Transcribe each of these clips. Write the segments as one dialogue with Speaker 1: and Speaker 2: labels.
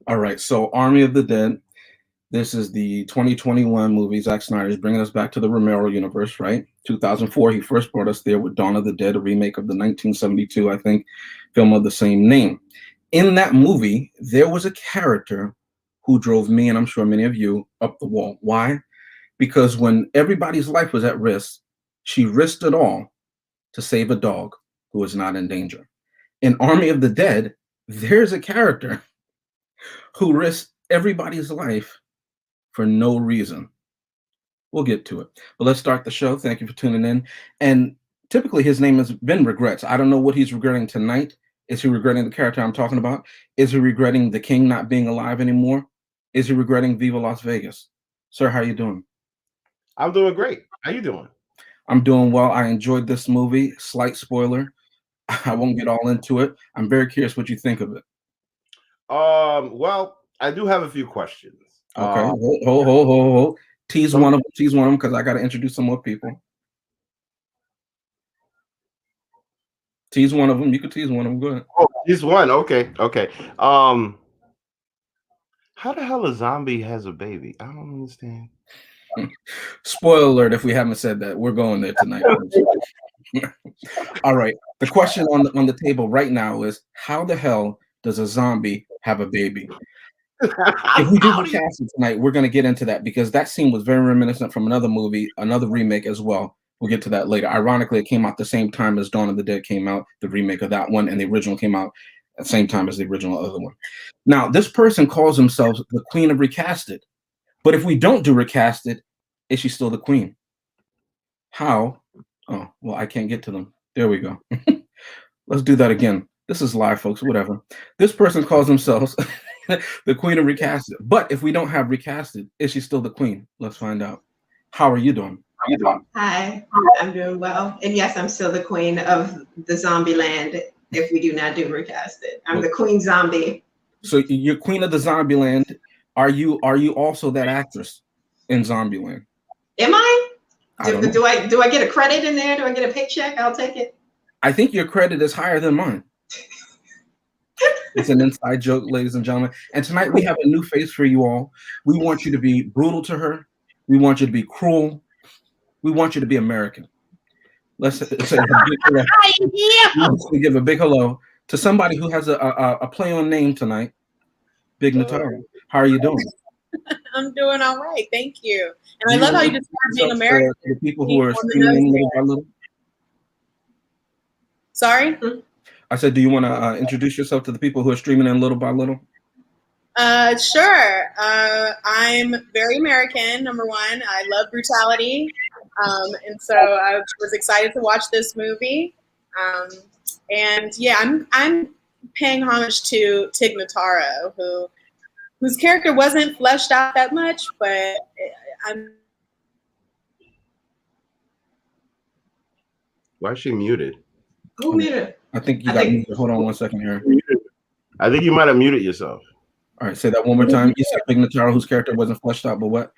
Speaker 1: All right, so Army of the Dead. This is the 2021 movie. Zack Snyder is bringing us back to the Romero universe, right? 2004, he first brought us there with Dawn of the Dead, a remake of the 1972, I think, film of the same name. In that movie, there was a character who drove me, and I'm sure many of you, up the wall. Why? Because when everybody's life was at risk, she risked it all to save a dog who was not in danger. In Army of the Dead, there's a character who risked everybody's life for no reason. We'll get to it. But let's start the show. Thank you for tuning in. And typically his name has been Regrets. I don't know what he's regretting tonight. Is he regretting the character I'm talking about? Is he regretting the king not being alive anymore? Is he regretting Viva Las Vegas? Sir, how you doing?
Speaker 2: I'm doing great. How you doing?
Speaker 1: I'm doing well. I enjoyed this movie. Slight spoiler. I won't get all into it. I'm very curious what you think of it.
Speaker 2: Well, I do have a few questions.
Speaker 1: Okay. Hold. Tease one of them because I got to introduce some more people. Tease one of them. You could tease one of them. Go ahead.
Speaker 2: Oh, tease one. Okay. How the hell a zombie has a baby? I don't understand.
Speaker 1: Spoiler alert! If we haven't said that, we're going there tonight. All right. The question on the table right now is: how the hell does a zombie have a baby? If we do the casting tonight, we're going to get into that because that scene was very reminiscent from another movie, another remake as well. We'll get to that later. Ironically, it came out the same time as Dawn of the Dead came out, the remake of that one, and the original came out at the same time as the original other one. Now, this person calls themselves the Queen of Recasted. But if we don't do Recasted, is she still the queen? How? Oh, well, I can't get to them. There we go. Let's do that again. This is live, folks, whatever. This person calls themselves the Queen of Recasted. But if we don't have Recasted, is she still the queen? Let's find out. How are you doing?
Speaker 3: Hi, I'm doing well. And yes, I'm still the queen of the zombie land if we do not do Recasted. I'm the queen zombie.
Speaker 1: So you're queen of the zombie land. Are you also that actress in Zombieland?
Speaker 3: Am I? Do I get a credit in there? Do I get a paycheck? I'll take it.
Speaker 1: I think your credit is higher than mine. It's an inside joke, ladies and gentlemen. And tonight we have a new face for you all. We want you to be brutal to her. We want you to be cruel. We want you to be American. Let's say a big hello. Let's give a big hello to somebody who has a play on name tonight. Big Natara. How are you doing?
Speaker 4: I'm doing all right. Thank you. And I love how you describe being American.
Speaker 1: The people who are streaming little by little.
Speaker 4: Sorry?
Speaker 1: I said, do you want to introduce yourself to the people who are streaming in little by little?
Speaker 4: Sure. I'm very American, number one. I love brutality. And so I was excited to watch this movie. And yeah, I'm paying homage to Tig Notaro, whose character wasn't fleshed out that much, but I'm.
Speaker 2: Why is she muted?
Speaker 3: Who muted?
Speaker 1: I think you got muted. Hold on one second here.
Speaker 2: I think you might have muted yourself.
Speaker 1: All right, say that one more time. You said Big Natara, whose character wasn't fleshed out, but what?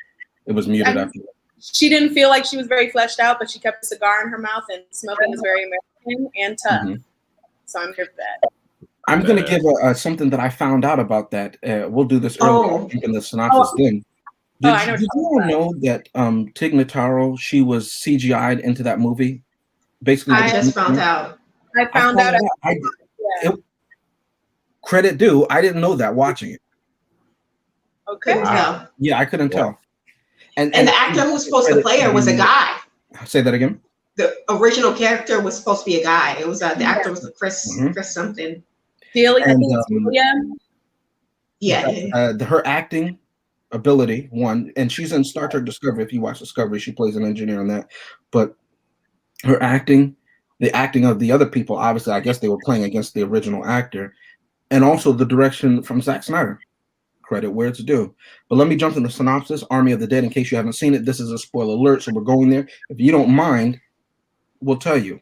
Speaker 1: It was muted after that.
Speaker 4: She didn't feel like she was very fleshed out, but she kept a cigar in her mouth, and smoking is very American and tough. Mm-hmm. So I'm here for that.
Speaker 1: I'm going to give something that I found out about that. We'll do this earlier in the synopsis thing. Did you all know that Tig Notaro, she was CGI'd into that movie? Basically,
Speaker 3: I just found out.
Speaker 4: I found out.
Speaker 1: Credit due. I didn't know that watching it.
Speaker 3: Okay. Couldn't tell.
Speaker 1: Yeah, I couldn't tell.
Speaker 3: And the actor who was supposed to play her was a guy.
Speaker 1: Say that again.
Speaker 3: The original character was supposed to be a guy. It was the actor was Chris something.
Speaker 4: Delia.
Speaker 1: Her acting ability, one, and she's in Star Trek Discovery. If you watch Discovery, she plays an engineer on that. But her acting, the acting of the other people, obviously, I guess they were playing against the original actor, and also the direction from Zack Snyder. Credit where it's due. But let me jump into the synopsis. Army of the Dead. In case you haven't seen it, this is a spoiler alert, so we're going there. If you don't mind, we'll tell you.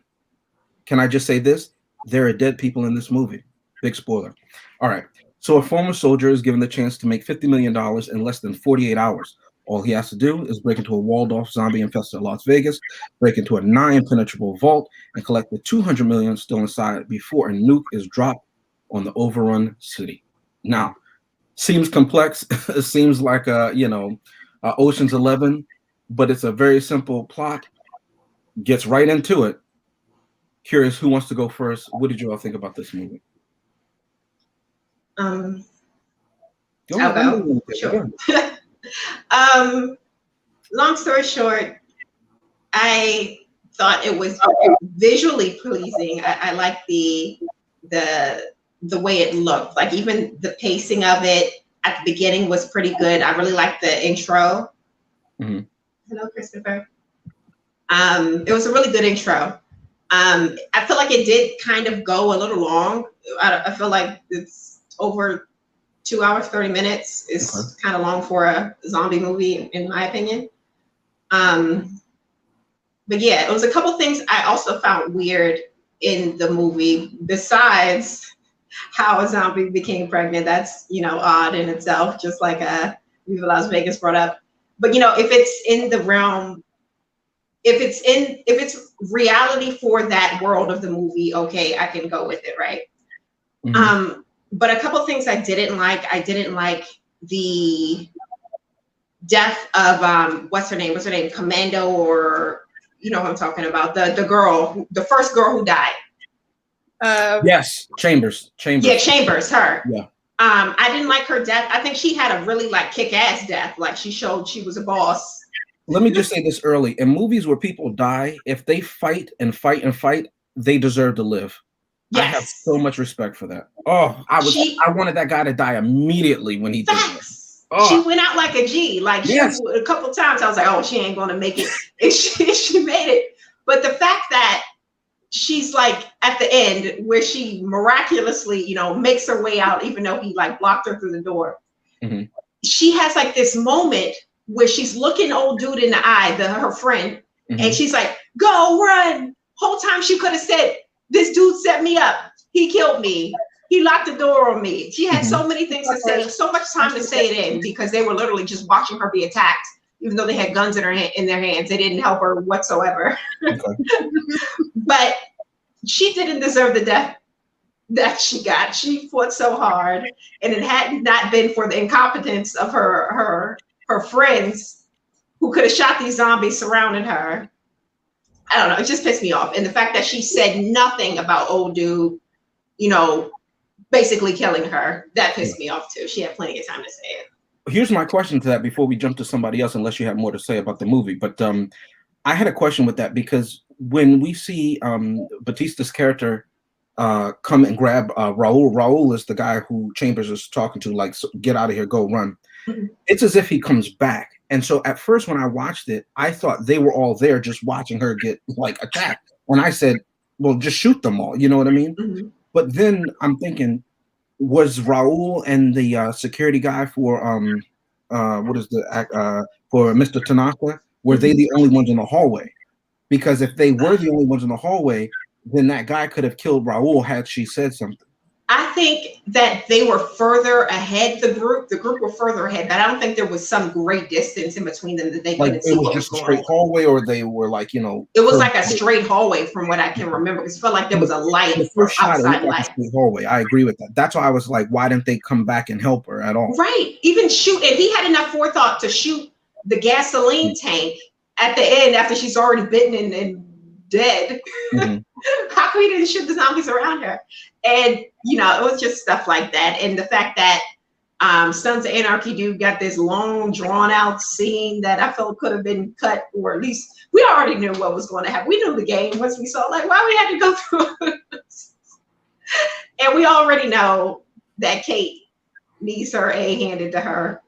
Speaker 1: Can I just say this? There are dead people in this movie. Big spoiler. All right. So a former soldier is given the chance to make $50 million in less than 48 hours. All he has to do is break into a walled-off zombie-infested Las Vegas, break into a nigh impenetrable vault, and collect the $200 million still inside before a nuke is dropped on the overrun city. Now, Seems complex. It seems like Ocean's 11, but it's a very simple plot. Gets right into it. Curious, who wants to go first? What did you all think about this movie?
Speaker 3: I'll go. Sure. Long story short, I thought it was visually pleasing. I like the way it looked. Like even the pacing of it at the beginning was pretty good. I really liked the intro. Mm-hmm. Hello, Christopher. It was a really good intro. I feel like it did kind of go a little long. I feel like it's over 2 hours, 30 minutes. It's kind of long for a zombie movie, in my opinion. But yeah, it was a couple things I also found weird in the movie, besides how a zombie became pregnant. That's, odd in itself, just like Viva Las Vegas brought up. But, if it's in the realm, if it's reality for that world of the movie, okay, I can go with it, right? Mm-hmm. But a couple things I didn't like. I didn't like the death of what's her name, Commando, or you know what I'm talking about, the girl, the first girl who died.
Speaker 1: Yes, Chambers.
Speaker 3: Yeah, Chambers, her.
Speaker 1: Yeah.
Speaker 3: I didn't like her death. I think she had a really kick-ass death. Like she showed she was a boss.
Speaker 1: Let me just say this early. In movies where people die, if they fight and fight and fight, they deserve to live. Yes. I have so much respect for that. Oh, I wanted that guy to die immediately when he did that. Oh.
Speaker 3: She went out like a G. Like yes. A couple times I was like, oh, she ain't gonna make it. And she made it. But the fact that she's like at the end where she miraculously, makes her way out, even though he blocked her through the door. Mm-hmm. She has this moment where she's looking old dude in the eye, her friend, mm-hmm. and she's like, go run. Whole time she could have said, this dude set me up. He killed me. He locked the door on me. She had mm-hmm. so many things to say, so much time to say it in, because they were literally just watching her be attacked, even though they had guns in their hands. They didn't help her whatsoever. Okay. But she didn't deserve the death that she got. She fought so hard, and it had not been for the incompetence of her friends who could have shot these zombies surrounding her. I don't know. It just pissed me off. And the fact that she said nothing about old dude, basically killing her, that pissed me off too. She had plenty of time to say it.
Speaker 1: Here's my question to that before we jump to somebody else, unless you have more to say about the movie. But I had a question with that, because when we see Batista's character come and grab Raul is the guy who Chambers is talking to, get out of here, go run. Mm-hmm. It's as if he comes back. And so at first when I watched it, I thought they were all there just watching her get attacked. And I said, well, just shoot them all. You know what I mean? Mm-hmm. But then I'm thinking, was Raul and the security guy for for Mr. Tanaka, were they the only ones in the hallway? Because if they were the only ones in the hallway, then that guy could have killed Raul had she said something.
Speaker 3: I think that they were further ahead. The group were further ahead, but I don't think there was some great distance in between them that they couldn't see what was going on. It was just a straight hallway, or they were It was like a straight hallway from what I can remember. It felt like there was a light. The first shot, outside light. Like a straight hallway.
Speaker 1: I agree with that. That's why I was like, why didn't they come back and help her at all?
Speaker 3: Right. Even shoot. And he had enough forethought to shoot the gasoline tank at the end after she's already bitten and dead. Mm-hmm. How come he didn't shoot the zombies around her? And it was just stuff like that. And the fact that Sons of Anarchy dude got this long drawn out scene that I felt could have been cut, or at least we already knew what was going to happen. We knew the game once we saw why we had to go through it. And we already know that Kate needs her A handed to her.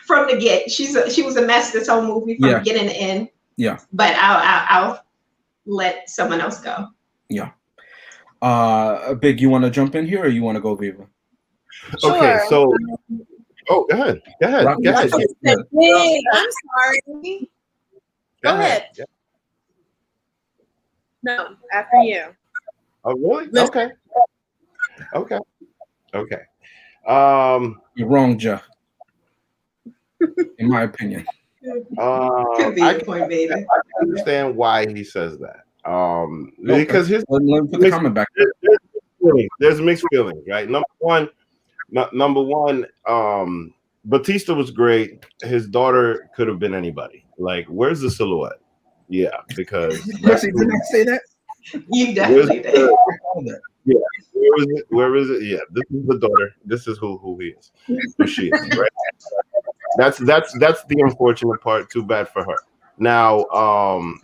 Speaker 3: From the get. She was a mess this whole movie from beginning to end.
Speaker 1: Yeah.
Speaker 3: But I'll let someone else go.
Speaker 1: Yeah. Big, you want to jump in here, or you want to go, Viva?
Speaker 2: Sure. Okay, so go ahead. Go ahead.
Speaker 4: I'm sorry. Go ahead. Yeah. No, after you.
Speaker 2: Oh, really? Okay.
Speaker 1: You're wrong, Jeff. In my opinion.
Speaker 3: I
Speaker 2: understand why he says that. Because
Speaker 1: let me put the comment back.
Speaker 2: There's mixed feelings, right? Number one, Number one, Batista was great. His daughter could have been anybody. Like, where's the silhouette? Yeah, because
Speaker 1: Mercy, didn't I say that?
Speaker 3: You definitely did.
Speaker 2: Yeah, where is it? Yeah, this is the daughter. This is who he is. Who she is, right? That's the unfortunate part. Too bad for her. Now,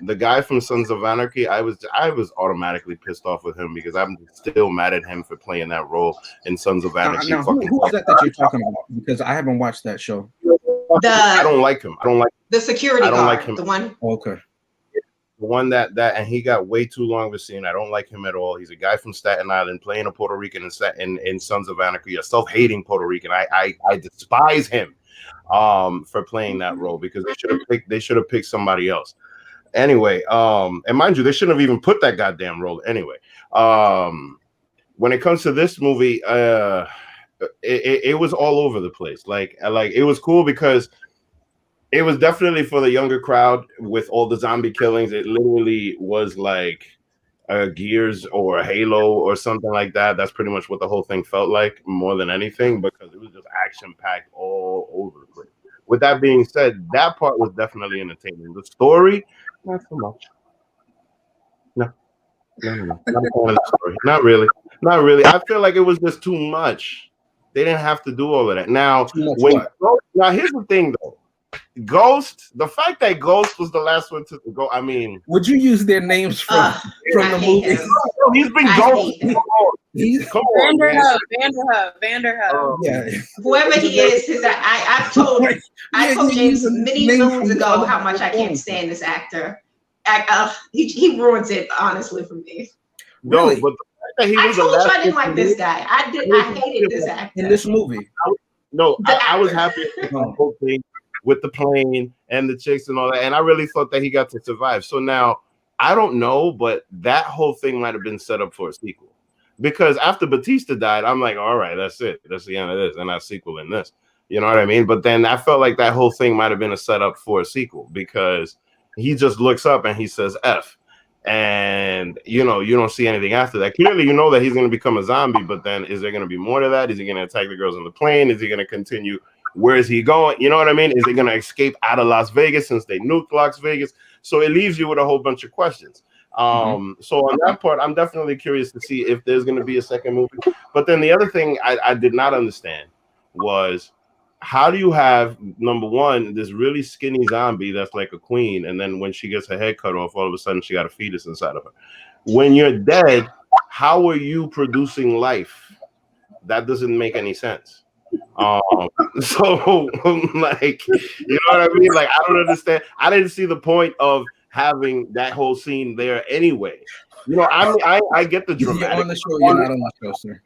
Speaker 2: the guy from Sons of Anarchy, I was automatically pissed off with him because I'm still mad at him for playing that role in Sons of Anarchy.
Speaker 1: Now who is that you're talking about? Because I haven't watched that show.
Speaker 2: I don't like him. I don't like
Speaker 3: the security guard.
Speaker 2: like him.
Speaker 3: The one.
Speaker 1: Okay.
Speaker 2: The one that and he got way too long of a scene. I don't like him at all. He's a guy from Staten Island playing a Puerto Rican in Sons of Anarchy, a self-hating Puerto Rican. I despise him for playing that role because they should have picked somebody else. Anyway, and mind you, they shouldn't have even put that goddamn role anyway. When it comes to this movie, it was all over the place. Like it was cool because it was definitely for the younger crowd with all the zombie killings. It literally was like Gears or Halo or something like that. That's pretty much what the whole thing felt like more than anything because it was just action-packed all over the place. With that being said, that part was definitely entertaining. The story, not so much. No. Not the story. Not really. I feel like it was just too much. They didn't have to do all of that. Now, here's the thing, though. Ghost, the fact that Ghost was the last one to go, I mean,
Speaker 1: would you use their names from the movie?
Speaker 2: He's been Ghost. Come on,
Speaker 4: Vanderhoof.
Speaker 1: Yeah.
Speaker 3: Whoever he is I told James many moons ago how much I can't stand this actor. He ruins it honestly for me.
Speaker 1: Really?
Speaker 2: No, but the fact that he was
Speaker 3: I told you I didn't like this guy. I hated this actor
Speaker 1: in this movie.
Speaker 2: I was happy with the whole thing. With the plane and the chicks and all that. And I really thought that he got to survive. So now, I don't know, but that whole thing might have been set up for a sequel. Because after Batista died, I'm like, all right, that's it. That's the end of this. And not sequel in this. You know what I mean? But then I felt like that whole thing might have been a setup for a sequel. Because he just looks up and he says F. And, you don't see anything after that. Clearly, you know that he's going to become a zombie. But then is there going to be more to that? Is he going to attack the girls on the plane? Is he going to continue? Where is he going? You know what I mean? Is he going to escape out of Las Vegas since they nuked Las Vegas? So it leaves you with a whole bunch of questions. So on that part, I'm definitely curious to see if there's going to be a second movie. But then the other thing I did not understand was how do you have, number one, this really skinny zombie that's like a queen, and then when she gets her head cut off, all of a sudden she got a fetus inside of her. When you're dead, how are you producing life? That doesn't make any sense. So like, you know what I mean? Like, I don't understand. I didn't see the point of having that whole scene there anyway. I get the dramatics.
Speaker 1: You're on the show, you're not on the show, sir.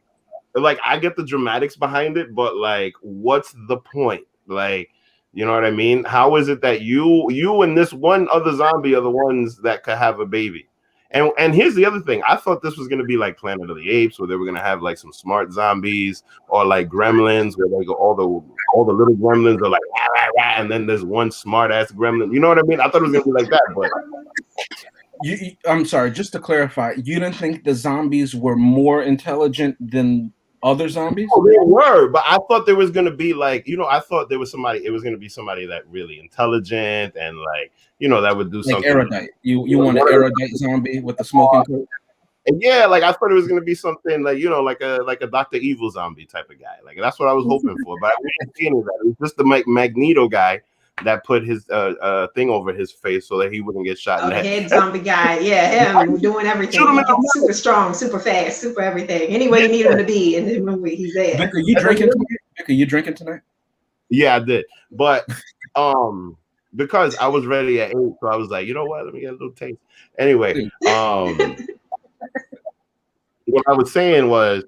Speaker 2: Like, I get the dramatics behind it, but like, what's the point? Like, you know what I mean? How is it that you and this one other zombie are the ones that could have a baby? And here's the other thing. I thought this was going to be like Planet of the Apes, where they were going to have like some smart zombies, or like Gremlins, where they go all the little gremlins are like, rah, rah, rah, and then there's one smart ass gremlin. You know what I mean? I thought it was going to be like that, but
Speaker 1: I'm sorry. Just to clarify, you didn't think the zombies were more intelligent than other zombies?
Speaker 2: Oh, they were, but I thought there was going to be like, I thought there was somebody. It was going to be somebody that really intelligent and like, that would do
Speaker 1: like
Speaker 2: something.
Speaker 1: Erudite. You want an erudite zombie with the smoking coat?
Speaker 2: And yeah, like I thought it was going to be something like like a Dr. Evil zombie type of guy. Like that's what I was hoping for, but I didn't see any of that. It was just the Magneto guy that put his thing over his face so that he wouldn't get shot in the head.
Speaker 3: Zombie guy, yeah, him doing everything. Super strong, super fast, super everything. Anywhere you need him to be in the movie, he's there.
Speaker 1: Vic, are you drinking tonight?
Speaker 2: Yeah, I did, but because I was ready at 8, so I was like, you know what? Let me get a little taste. Anyway, what I was saying was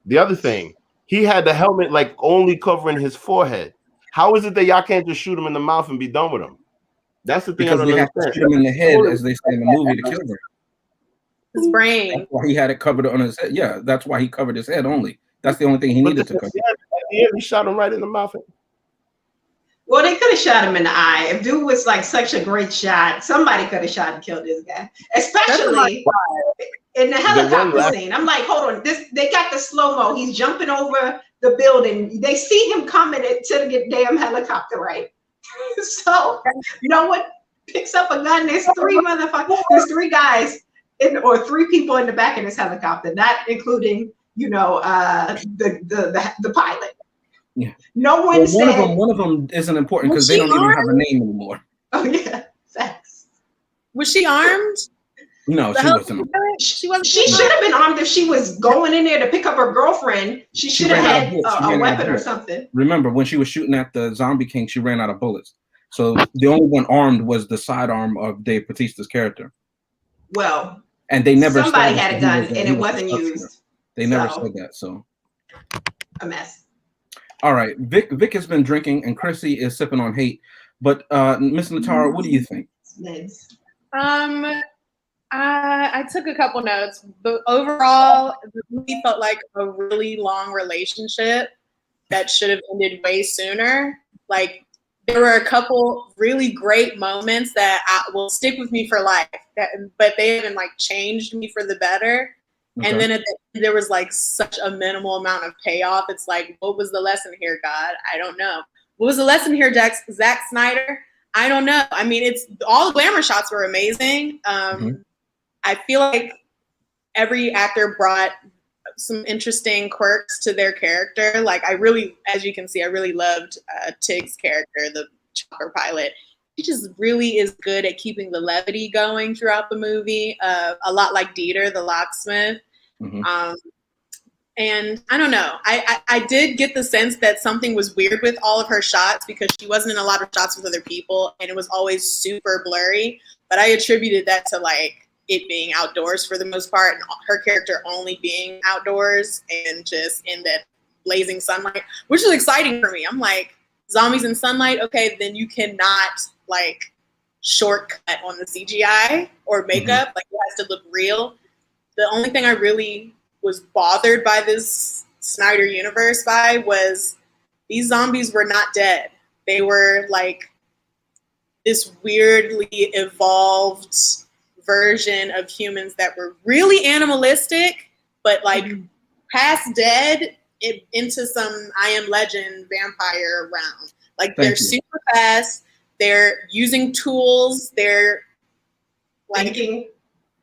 Speaker 2: the other thing. He had the helmet like only covering his forehead. How is it that y'all can't just shoot him in the mouth and be done with him? That's the thing.
Speaker 1: Because they have to shoot him in the head, as they say in the movie, to kill him.
Speaker 4: His brain.
Speaker 1: That's why he had it covered on his head. Yeah, that's why he covered his head only. That's the only thing he needed to cover.
Speaker 2: Yeah, he shot him right in the mouth.
Speaker 3: Well, they could have shot him in the eye. If dude was like such a great shot, somebody could have shot and killed this guy. Especially in the helicopter scene. I'm like, hold on, they got the slow-mo. He's jumping over the building. They see him coming to the damn helicopter, right? So no one picks up a gun. There's there's three guys or three people in the back of this helicopter, not including, the pilot.
Speaker 1: Yeah.
Speaker 3: No one said.
Speaker 1: One of them isn't important because they don't even have a name anymore.
Speaker 3: Oh yeah, facts.
Speaker 4: Was she armed?
Speaker 1: No, she wasn't.
Speaker 4: She wasn't.
Speaker 3: She should have been armed if she was going in there to pick up her girlfriend. She should have had a weapon or something.
Speaker 1: Remember, when she was shooting at the Zombie King, she ran out of bullets. So the only one armed was the sidearm of Dave Bautista's character.
Speaker 3: Well,
Speaker 1: and they never.
Speaker 3: Somebody had a gun and it wasn't used.
Speaker 1: They never said that. So
Speaker 3: a mess.
Speaker 1: All right, Vic has been drinking, and Chrissy is sipping on hate. But Miss Natara, what do you think?
Speaker 4: I took a couple notes, but overall, the movie felt like a really long relationship that should have ended way sooner. Like, there were a couple really great moments that will stick with me for life, but they haven't like changed me for the better. Okay. And then at the end, there was like such a minimal amount of payoff. It's like, what was the lesson here, God? I don't know. What was the lesson here, Zack Snyder? I don't know. I mean, it's all the glamour shots were amazing. I feel like every actor brought some interesting quirks to their character. Like, I really, as you can see, I really loved Tig's character, the chopper pilot. He just really is good at keeping the levity going throughout the movie. A lot like Dieter, the locksmith. And I don't know. I did get the sense that something was weird with all of her shots because she wasn't in a lot of shots with other people, and it was always super blurry. But I attributed that to like it being outdoors for the most part, and her character only being outdoors and just in that blazing sunlight, which is exciting for me. I'm like, zombies in sunlight, okay, then you cannot like shortcut on the CGI or makeup. Like, it has to look real. The only thing I really was bothered by this Snyder universe by was these zombies were not dead. They were like this weirdly evolved version of humans that were really animalistic, but like past dead into some I Am Legend vampire realm. Like, they're super fast. They're using tools. They're like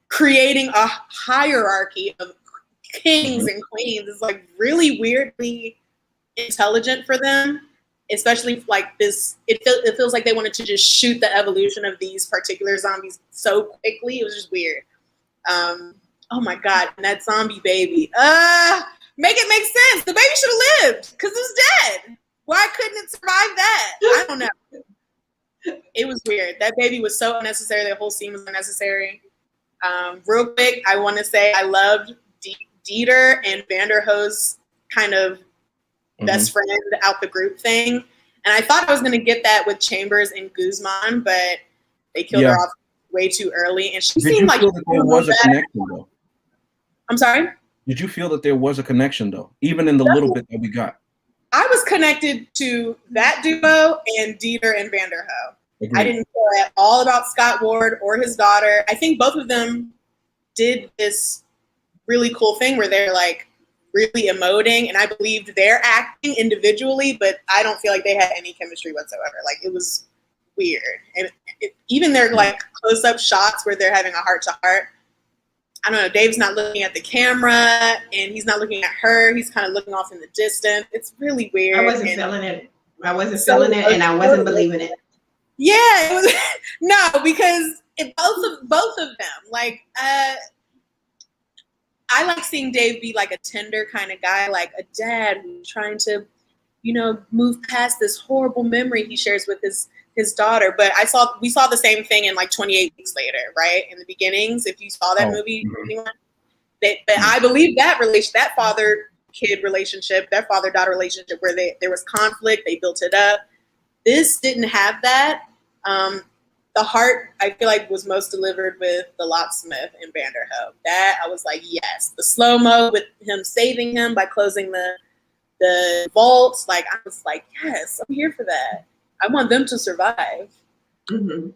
Speaker 4: creating a hierarchy of kings and queens. Is like really weirdly intelligent for them, especially like this. It feels like they wanted to just shoot the evolution of these particular zombies so quickly. It was just weird. Oh my God, and that zombie baby. Make it make sense. The baby should have lived because it was dead. Why couldn't it survive that? I don't know. It was weird. That baby was so unnecessary. The whole scene was unnecessary. Real quick, I want to say I loved Dieter and Vanderhoe's kind of best friend out the group thing. And I thought I was going to get that with Chambers and Guzman, but they killed her off way too early. And she seemed like
Speaker 1: there was a connection, though?
Speaker 4: I'm sorry?
Speaker 1: Did you feel that there was a connection, though, even in the little bit that we got?
Speaker 4: I was connected to that duo and Dieter and Vanderhoe. Agreed. I didn't care at all about Scott Ward or his daughter. I think both of them did this really cool thing where they're like really emoting, and I believed their acting individually, but I don't feel like they had any chemistry whatsoever. Like, it was weird. And even their like close-up shots where they're having a heart-to-heart, I don't know, Dave's not looking at the camera and he's not looking at her. He's kind of looking off in the distance. It's really weird.
Speaker 3: I wasn't feeling it. I wasn't feeling it, and I wasn't believing it.
Speaker 4: Yeah, it was no, because both of them, like, I like seeing Dave be like a tender kind of guy, like a dad who's trying to, move past this horrible memory he shares with his daughter. But we saw the same thing in like 28 Weeks Later, right? In the beginnings, if you saw that movie, but I believe that that father-kid relationship, that father-daughter relationship, where there was conflict, they built it up. This didn't have that. The heart, I feel like, was most delivered with the locksmith and Vanderhoe. That I was like, yes. The slow-mo with him saving him by closing the vaults. Like, I was like, yes, I'm here for that. I want them to survive.
Speaker 3: But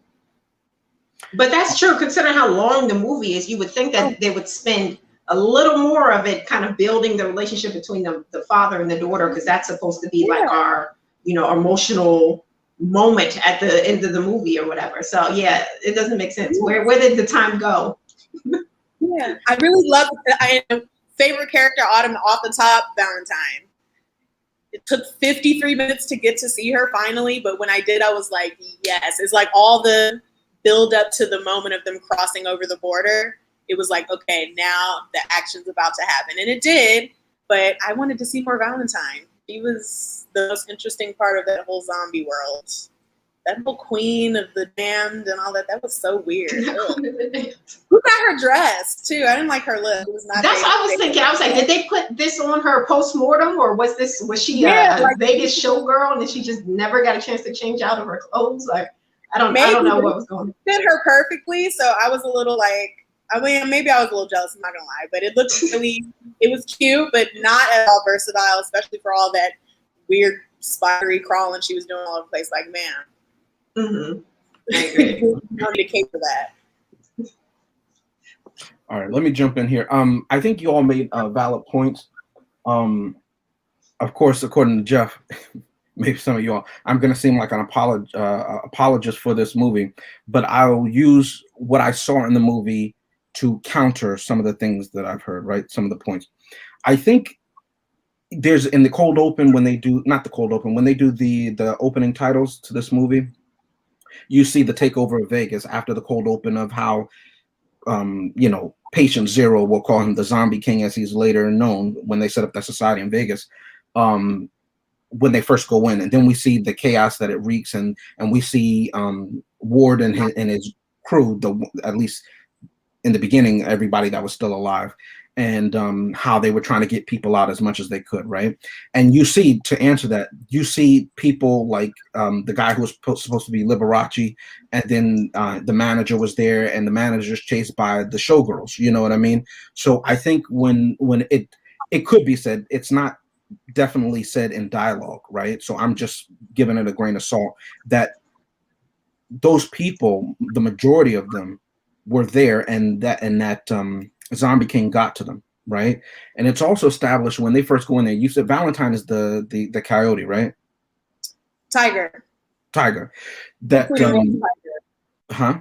Speaker 3: that's true, considering how long the movie is. You would think that they would spend a little more of it kind of building the relationship between the father and the daughter, because that's supposed to be like our, you know, emotional moment at the end of the movie or whatever. So yeah, it doesn't make sense. Where did the time go?
Speaker 4: Yeah, I really love favorite character Autumn off the top, Valentine. It took 53 minutes to get to see her finally, but when I did, I was like, yes. It's like all the build up to the moment of them crossing over the border. It was like, okay, now the action's about to happen. And it did, but I wanted to see more Valentine. She was the most interesting part of that whole zombie world. That whole queen of the damned and all that, that was so weird. Who got her dress, too? I didn't like her look. It was not.
Speaker 3: That's what I was thinking. I was like, did they put this on her post-mortem, or was she a Vegas showgirl and she just never got a chance to change out of her clothes? Like, I don't know what was going on.
Speaker 4: Fit her perfectly, so I was a little like, I mean, maybe I was a little jealous, I'm not gonna lie, but it looked really, it was cute, but not at all versatile, especially for all that weird spidery crawling she was doing all over the place. Like, man.
Speaker 3: Mm-hmm. I agree.
Speaker 4: Don't need a cape for that.
Speaker 1: All right, let me jump in here. I think you all made valid points. Of course, according to Jeff, maybe some of you all, I'm going to seem like an apologist for this movie, but I'll use what I saw in the movie to counter some of the things that I've heard, right? Some of the points. I think there's in the cold open when they do, not the cold open, when they do the opening titles to this movie, you see the takeover of Vegas after the cold open of how, you know, Patient Zero, we'll call him the Zombie King as he's later known when they set up that society in Vegas, when they first go in. And then we see the chaos that it wreaks, and we see Ward and his crew, at least in the beginning, everybody that was still alive, and how they were trying to get people out as much as they could, right? And you see, to answer that, you see people like the guy who was supposed to be Liberace, and then the manager was there, and the manager's chased by the showgirls, you know what I mean? So I think when it could be said, it's not definitely said in dialogue, right? So I'm just giving it a grain of salt that those people, the majority of them, were there, and that Zombie King got to them, right? And it's also established when they first go in there. You said Valentine is the coyote, right?
Speaker 4: Tiger.
Speaker 1: That
Speaker 4: Tiger.
Speaker 1: Huh?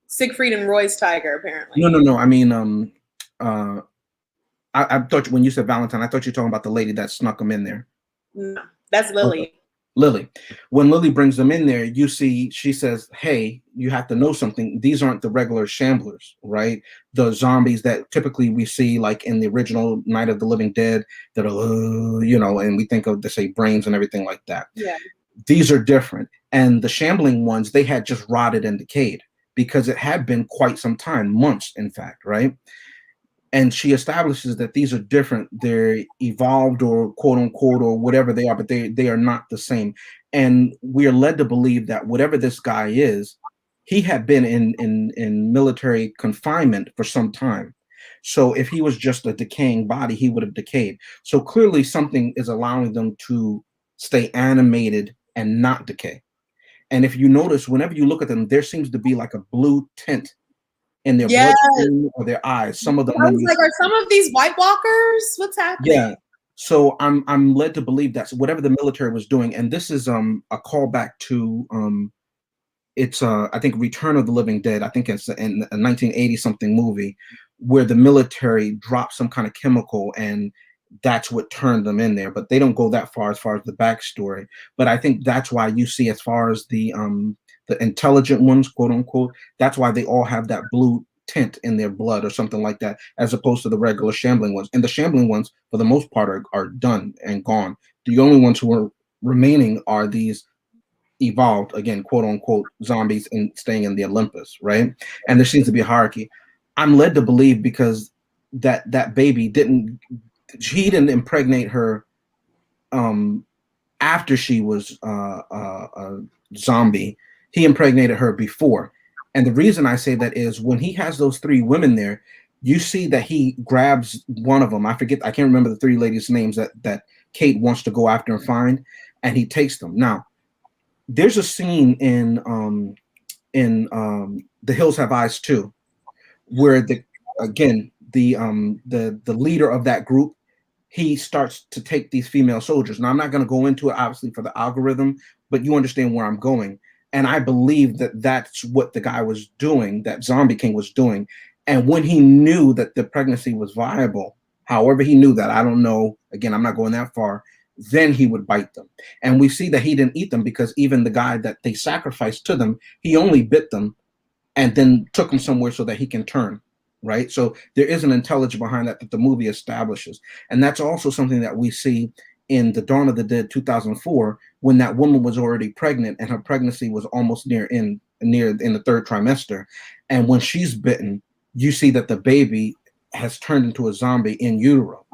Speaker 4: Siegfried and Roy's tiger, apparently.
Speaker 1: No. I mean, I thought when you said Valentine, I thought you were talking about the lady that snuck him in there.
Speaker 4: No, that's Lily.
Speaker 1: Okay. Lily. When Lily brings them in there, you see, she says, hey, you have to know something. These aren't the regular shamblers, right? The zombies that typically we see like in the original Night of the Living Dead that are, you know, and we think of, say, brains and everything like that.
Speaker 4: Yeah.
Speaker 1: These are different. And the shambling ones, they had just rotted and decayed because it had been quite some time, months, in fact, right? And she establishes that these are different. They're evolved, or quote unquote, or whatever they are, but they are not the same. And we are led to believe that whatever this guy is, he had been in military confinement for some time. So if he was just a decaying body, he would have decayed. So clearly something is allowing them to stay animated and not decay. And if you notice, whenever you look at them, there seems to be like a blue tint in their bloodstream or their eyes. Some of them.
Speaker 4: I was like, are some of these white walkers? What's happening?
Speaker 1: Yeah. So I'm led to believe that whatever the military was doing, and this is a callback to it's I think Return of the Living Dead. I think it's in a 1980 something movie where the military dropped some kind of chemical, and that's what turned them in there. But they don't go that far as the backstory. But I think that's why you see, as far as the intelligent ones, quote unquote, that's why they all have that blue tint in their blood or something like that, as opposed to the regular shambling ones. And the shambling ones, for the most part, are done and gone. The only ones who are remaining are these evolved, again, quote unquote, zombies and staying in the Olympus, right? And there seems to be a hierarchy. I'm led to believe because that baby didn't impregnate her after she was a zombie. He impregnated her before. And the reason I say that is when he has those three women there, you see that he grabs one of them. I can't remember the three ladies' names that Kate wants to go after and find, and he takes them. Now, there's a scene in The Hills Have Eyes 2, where the leader of that group, he starts to take these female soldiers. Now, I'm not going to go into it, obviously, for the algorithm, but you understand where I'm going. And I believe that that's what the guy was doing, that Zombie King was doing. And when he knew that the pregnancy was viable, however he knew that, I don't know. Again, I'm not going that far. Then he would bite them. And we see that he didn't eat them because even the guy that they sacrificed to them, he only bit them and then took them somewhere so that he can turn. Right. So there is an intelligence behind that the movie establishes. And that's also something that we see in the Dawn of the Dead 2004, when that woman was already pregnant and her pregnancy was almost near in the third trimester. And when she's bitten, you see that the baby has turned into a zombie in utero.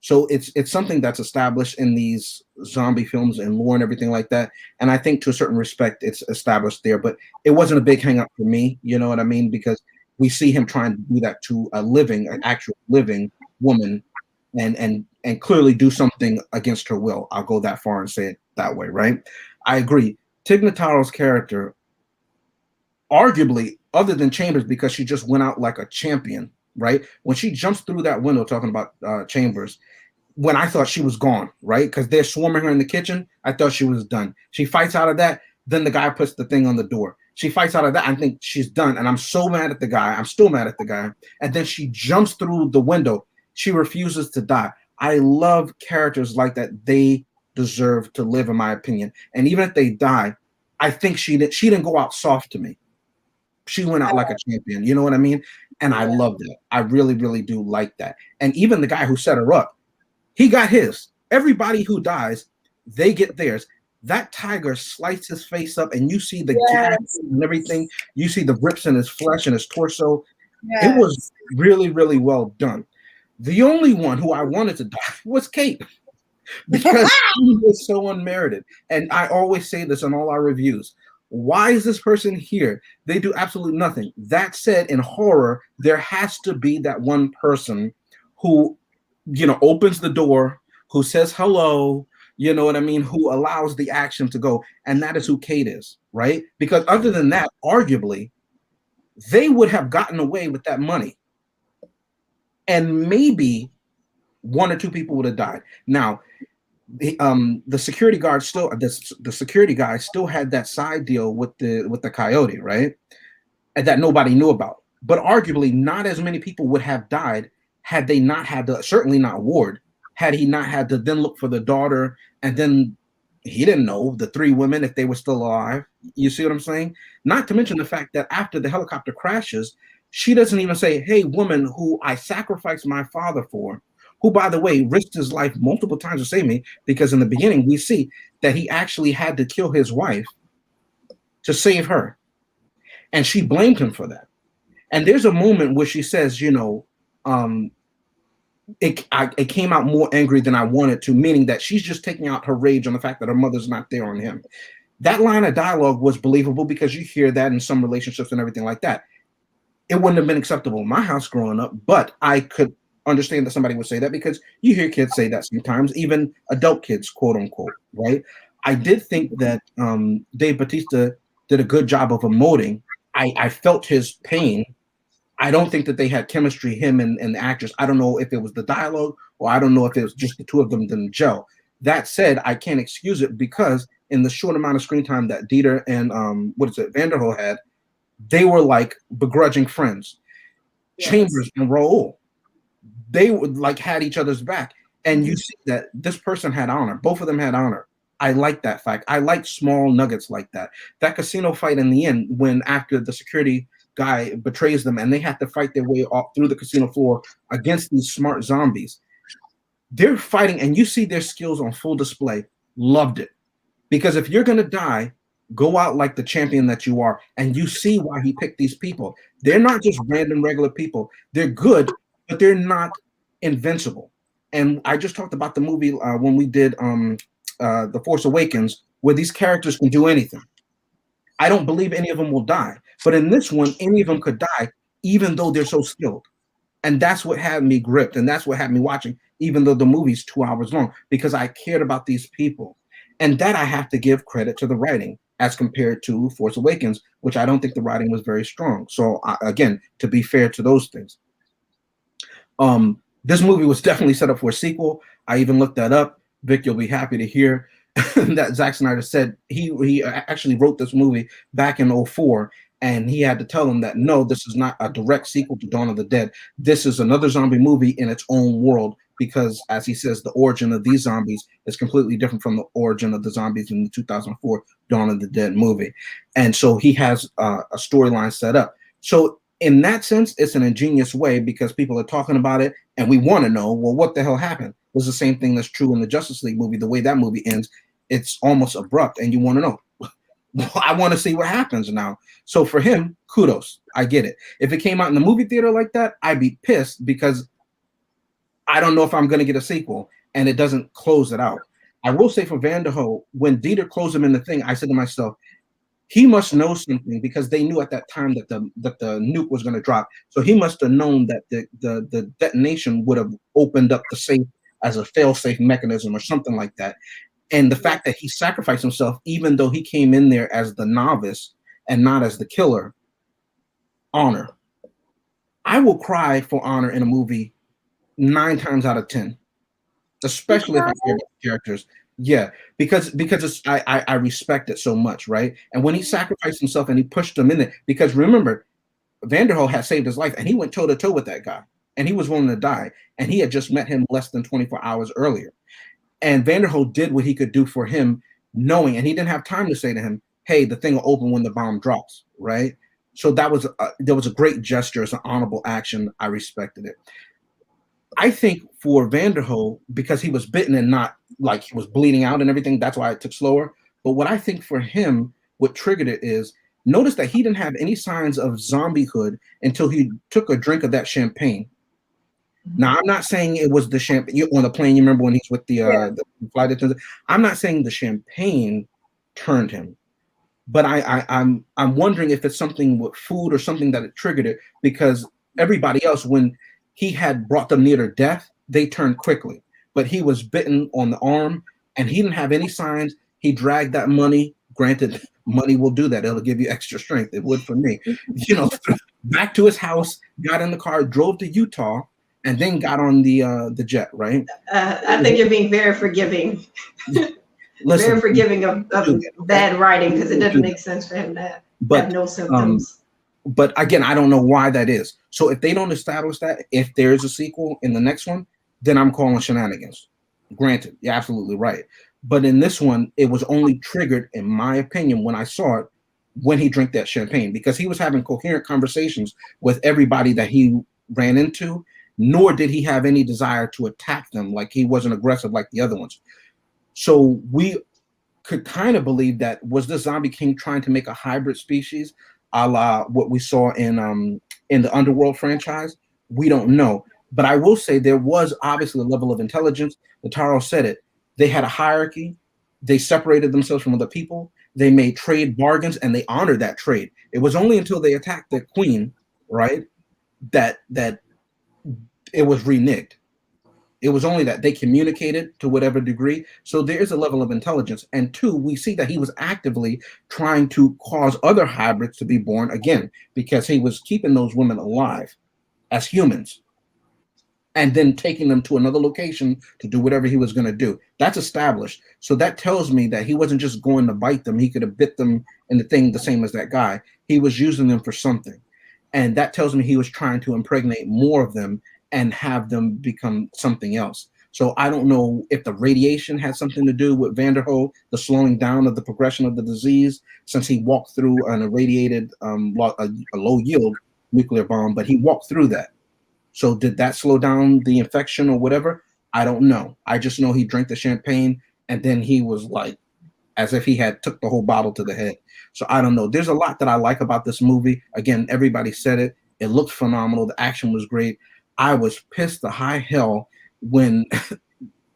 Speaker 1: So it's something that's established in these zombie films and lore and everything like that. And I think to a certain respect, it's established there. But it wasn't a big hang up for me. You know what I mean? Because we see him trying to do that to an actual living woman, and clearly do something against her will. I'll go that far and say it that way, right? I agree. Tig Notaro's character, arguably, other than Chambers, because she just went out like a champion, right? When she jumps through that window, talking about Chambers, when I thought she was gone, right? Because they're swarming her in the kitchen, I thought she was done. She fights out of that, then the guy puts the thing on the door. She fights out of that. I think she's done. And I'm so mad at the guy. I'm still mad at the guy. And then she jumps through the window. She refuses to die. I love characters like that. They deserve to live, in my opinion. And even if they die, I think she didn't go out soft to me. She went out like a champion. You know what I mean? And I love that. I really, really do like that. And even the guy who set her up, he got his. Everybody who dies, they get theirs. That tiger sliced his face up, and you see the gaps and everything. You see the rips in his flesh and his torso. Yes. It was really, really well done. The only one who I wanted to die was Kate, because he was so unmerited. And I always say this in all our reviews. Why is this person here? They do absolutely nothing. That said, in horror, there has to be that one person who, opens the door, who says hello, you know what I mean, who allows the action to go. And that is who Kate is, right? Because other than that, arguably, they would have gotten away with that money. And maybe one or two people would have died. Now, the security guard still, the security guy still had that side deal with the coyote, right? And that nobody knew about. But arguably, not as many people would have died had they not had to, certainly not Ward, had he not had to then look for the daughter, and then he didn't know the three women if they were still alive. You see what I'm saying? Not to mention the fact that after the helicopter crashes, she doesn't even say, hey, woman who I sacrificed my father for, who, by the way, risked his life multiple times to save me, because in the beginning we see that he actually had to kill his wife to save her. And she blamed him for that. And there's a moment where she says, it came out more angry than I wanted to, meaning that she's just taking out her rage on the fact that her mother's not there on him. That line of dialogue was believable because you hear that in some relationships and everything like that. It wouldn't have been acceptable in my house growing up, but I could understand that somebody would say that because you hear kids say that sometimes, even adult kids, quote unquote, right? I did think that Dave Bautista did a good job of emoting. I felt his pain. I don't think that they had chemistry, him and the actress. I don't know if it was the dialogue, or I don't know if it was just the two of them didn't gel. That said, I can't excuse it because in the short amount of screen time that Dieter and Vanderhoof had, they were like begrudging friends. Yes. Chambers and Raoul, they would like had each other's back. And you see that this person had honor. Both of them had honor. I like that fact. I like small nuggets like that. That casino fight in the end, when after the security guy betrays them and they have to fight their way off through the casino floor against these smart zombies. They're fighting and you see their skills on full display. Loved it. Because if you're going to die, go out like the champion that you are. And you see why he picked these people. They're not just random regular people. They're good, but they're not invincible. And I just talked about the movie when we did The Force Awakens, where these characters can do anything. I don't believe any of them will die. But in this one, any of them could die, even though they're so skilled. And that's what had me gripped. And that's what had me watching, even though the movie's 2 hours long, because I cared about these people. And that I have to give credit to the writing as compared to Force Awakens, which I don't think the writing was very strong. So again, to be fair to those things. This movie was definitely set up for a sequel. I even looked that up. Vic, you'll be happy to hear that Zack Snyder said he actually wrote this movie back in 2004, and he had to tell them that no, this is not a direct sequel to Dawn of the Dead. This is another zombie movie in its own world, because as he says, the origin of these zombies is completely different from the origin of the zombies in the 2004 Dawn of the Dead movie. And so he has a storyline set up. So in that sense, it's an ingenious way, because people are talking about it and we want to know, well, what the hell happened? It's the same thing that's true in the Justice League movie. The way that movie ends, it's almost abrupt, and you want to know. I want to see what happens now. So for him, kudos. I get it. If it came out in the movie theater like that, I'd be pissed, because I don't know if I'm going to get a sequel, and it doesn't close it out. I will say for Vanderhoof, when Dieter closed him in the thing, I said to myself, he must know something, because they knew at that time that the nuke was going to drop. So he must have known that the detonation would have opened up the safe as a fail-safe mechanism or something like that. And the fact that he sacrificed himself, even though he came in there as the novice and not as the killer, honor. I will cry for honor in a movie 9 times out of 10, especially if I hear about characters. Yeah, because it's, I respect it so much, right? And when he sacrificed himself and he pushed him in there, because remember, Vanderhoof had saved his life, and he went toe to toe with that guy, and he was willing to die, and he had just met him less than 24 hours earlier. And Vanderhoof did what he could do for him, knowing, and he didn't have time to say to him, "Hey, the thing will open when the bomb drops," right? So that was a great gesture. It's an honorable action. I respected it. I think for Vanderhoof, because he was bitten and not like he was bleeding out and everything, that's why it took slower. But what I think for him, what triggered it is, notice that he didn't have any signs of zombiehood until he took a drink of that champagne. Now, I'm not saying it was the champagne on the plane. You remember when he's with the flight attendant? I'm not saying the champagne turned him, but I'm wondering if it's something with food or something that it triggered it, because everybody else, when he had brought them near to death, they turned quickly. But he was bitten on the arm, and he didn't have any signs. He dragged that money. Granted, money will do that. It'll give you extra strength. It would for me. Back to his house, got in the car, drove to Utah, and then got on the jet, right?
Speaker 3: I think you're being very forgiving.
Speaker 1: Listen,
Speaker 3: very forgiving of bad writing, because it doesn't make sense for him to have no symptoms.
Speaker 1: But again, I don't know why that is. So if they don't establish that, if there is a sequel in the next one, then I'm calling shenanigans. Granted, you're absolutely right. But in this one, it was only triggered, in my opinion, when I saw it, when he drank that champagne, because he was having coherent conversations with everybody that he ran into, nor did he have any desire to attack them. Like, he wasn't aggressive like the other ones. So we could kind of believe that, was this Zombie King trying to make a hybrid species, a la what we saw in the Underworld franchise? We don't know. But I will say there was obviously a level of intelligence. Lataro said it. They had a hierarchy. They separated themselves from other people. They made trade bargains, and they honored that trade. It was only until they attacked the queen, right, that it was reneged. It was only that they communicated to whatever degree. So there is a level of intelligence. And 2, we see that he was actively trying to cause other hybrids to be born again, because he was keeping those women alive as humans and then taking them to another location to do whatever he was going to do. That's established. So that tells me that he wasn't just going to bite them. He could have bit them in the thing the same as that guy. He was using them for something. And that tells me he was trying to impregnate more of them and have them become something else. So I don't know if the radiation had something to do with Vanderhoof, the slowing down of the progression of the disease, since he walked through an irradiated, a low yield nuclear bomb, but he walked through that. So did that slow down the infection or whatever? I don't know. I just know he drank the champagne, and then he was like, as if he had took the whole bottle to the head. So I don't know. There's a lot that I like about this movie. Again, everybody said it. It looked phenomenal. The action was great. I was pissed to high hell when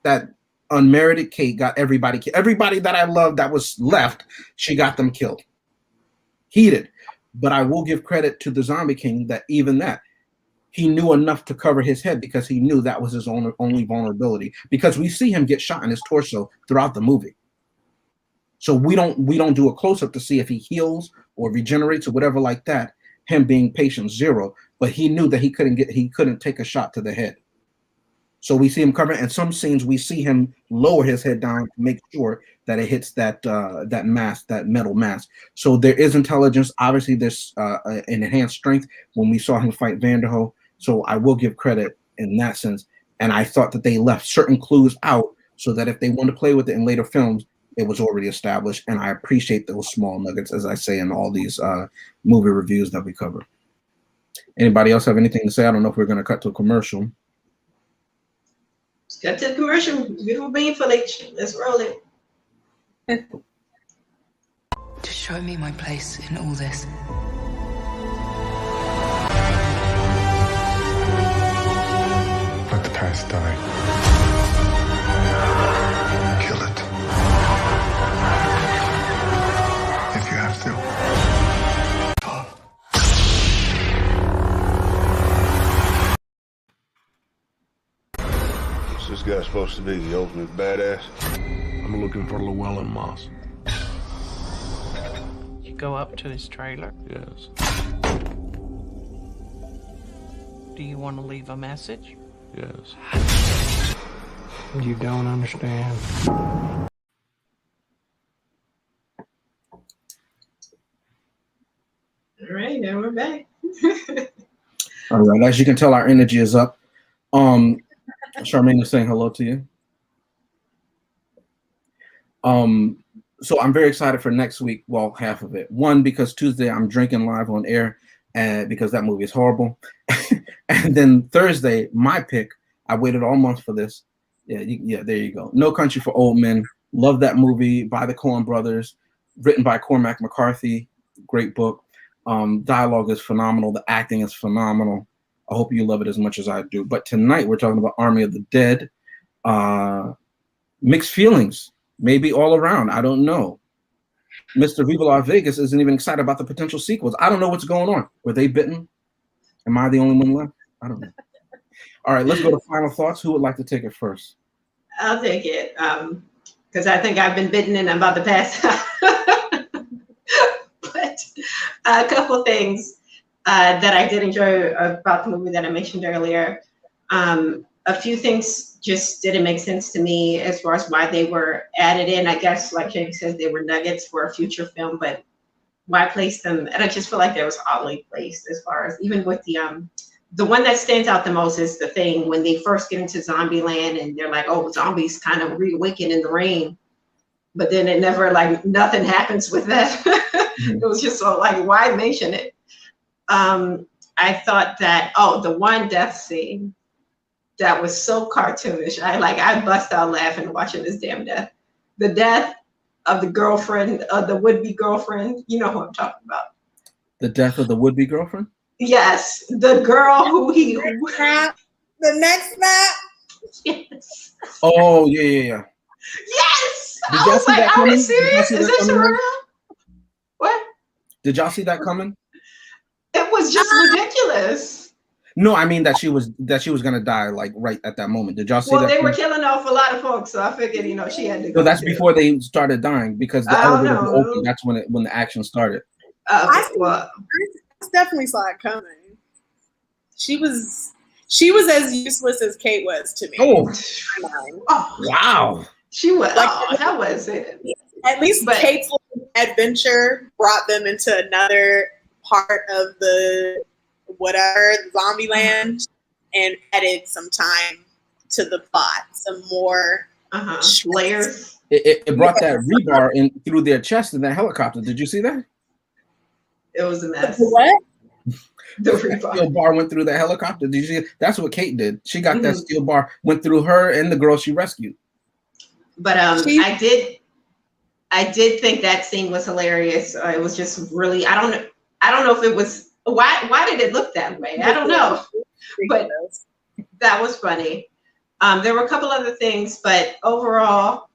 Speaker 1: that unmerited Kate got everybody that I loved that was left, she got them killed. Heated. But I will give credit to the Zombie King that even that, he knew enough to cover his head, because he knew that was his only vulnerability. Because we see him get shot in his torso throughout the movie. So we don't do a close-up to see if he heals or regenerates or whatever like that, him being patient 0. But he knew that he couldn't take a shot to the head. So we see him covering, and some scenes we see him lower his head down to make sure that it hits that that mask, that metal mask. So there is intelligence. Obviously, there's an enhanced strength when we saw him fight Vanderho. So I will give credit in that sense. And I thought that they left certain clues out so that if they want to play with it in later films, it was already established. And I appreciate those small nuggets, as I say in all these movie reviews that we cover. Anybody else have anything to say? I don't know if we're going to cut to a commercial.
Speaker 3: Let's cut to the commercial. Beautiful being footage. Let's roll it.
Speaker 5: To show me my place in all this.
Speaker 6: Let the past die. Kill it. If you have to.
Speaker 7: What's this guy supposed to be? The ultimate badass?
Speaker 8: I'm looking for Llewellyn Moss.
Speaker 9: You go up to his trailer.
Speaker 8: Yes.
Speaker 9: Do you want to leave a message?
Speaker 8: Yes.
Speaker 9: You don't understand.
Speaker 3: All right, now we're back.
Speaker 1: All right, as you can tell, our energy is up. Charmaine is saying hello to you. So I'm very excited for next week. Well, half of it. One, because Tuesday I'm drinking live on air, and because that movie is horrible. And then Thursday, my pick. I waited all month for this. Yeah, there you go. No Country for Old Men. Love that movie by the Coen brothers, written by Cormac McCarthy. Great book. Dialogue is phenomenal. The acting is phenomenal. I hope you love it as much as I do. But tonight we're talking about Army of the Dead. Mixed feelings, maybe all around. I don't know. Mr. Viva Las Vegas isn't even excited about the potential sequels. I don't know what's going on. Were they bitten? Am I the only one left? I don't know. All right, let's go to final thoughts. Who would like to take it first?
Speaker 3: I'll take it because I think I've been bitten and I'm about to pass. But a couple things that I did enjoy about the movie that I mentioned earlier. A few things just didn't make sense to me as far as why they were added in. I guess, like James says, they were nuggets for a future film, but why place them? And I just feel like they was oddly placed as far as even with the one that stands out the most is the thing when they first get into zombie land and they're like, oh, zombies kind of reawaken in the rain. But then it never, like, nothing happens with that. It was just so, like, why mention it? I thought that, the one death scene that was so cartoonish. I bust out laughing watching this damn death. The death of the girlfriend, of the would-be girlfriend. You know who I'm talking about.
Speaker 1: The death of the would-be girlfriend?
Speaker 3: Yes, the girl who he.
Speaker 4: The next map.
Speaker 3: Yes.
Speaker 1: Oh, yeah.
Speaker 3: Yes.
Speaker 1: Did
Speaker 3: I
Speaker 1: y'all
Speaker 3: was
Speaker 1: see
Speaker 3: like,
Speaker 1: that
Speaker 3: are we
Speaker 1: coming?
Speaker 3: serious? Is this for real? What?
Speaker 1: Did y'all see that coming?
Speaker 3: It was just ridiculous.
Speaker 1: No, I mean that she was gonna die like right at that moment. Did y'all see that?
Speaker 3: Well, they were killing off a lot of folks, so I figured, she had to go.
Speaker 1: No, that's before they started dying because the elevator was open. That's when the action started.
Speaker 4: I definitely saw it coming. She was as useless as Kate was to me.
Speaker 1: Oh, wow.
Speaker 3: She was. How was it?
Speaker 4: At least Kate's adventure brought them into another part of the zombie land and added some time to the plot, some more
Speaker 3: layers.
Speaker 1: It brought that rebar in through their chest in that helicopter. Did you see that?
Speaker 3: It was a mess.
Speaker 4: What?
Speaker 3: The
Speaker 1: steel bar went through the helicopter. Did you see? That's what Kate did. She got that steel bar, went through her and the girl she rescued.
Speaker 3: But I did think that scene was hilarious. It was just really, I don't know if it was, why did it look that way? I don't know, but that was funny. There were a couple other things, but overall,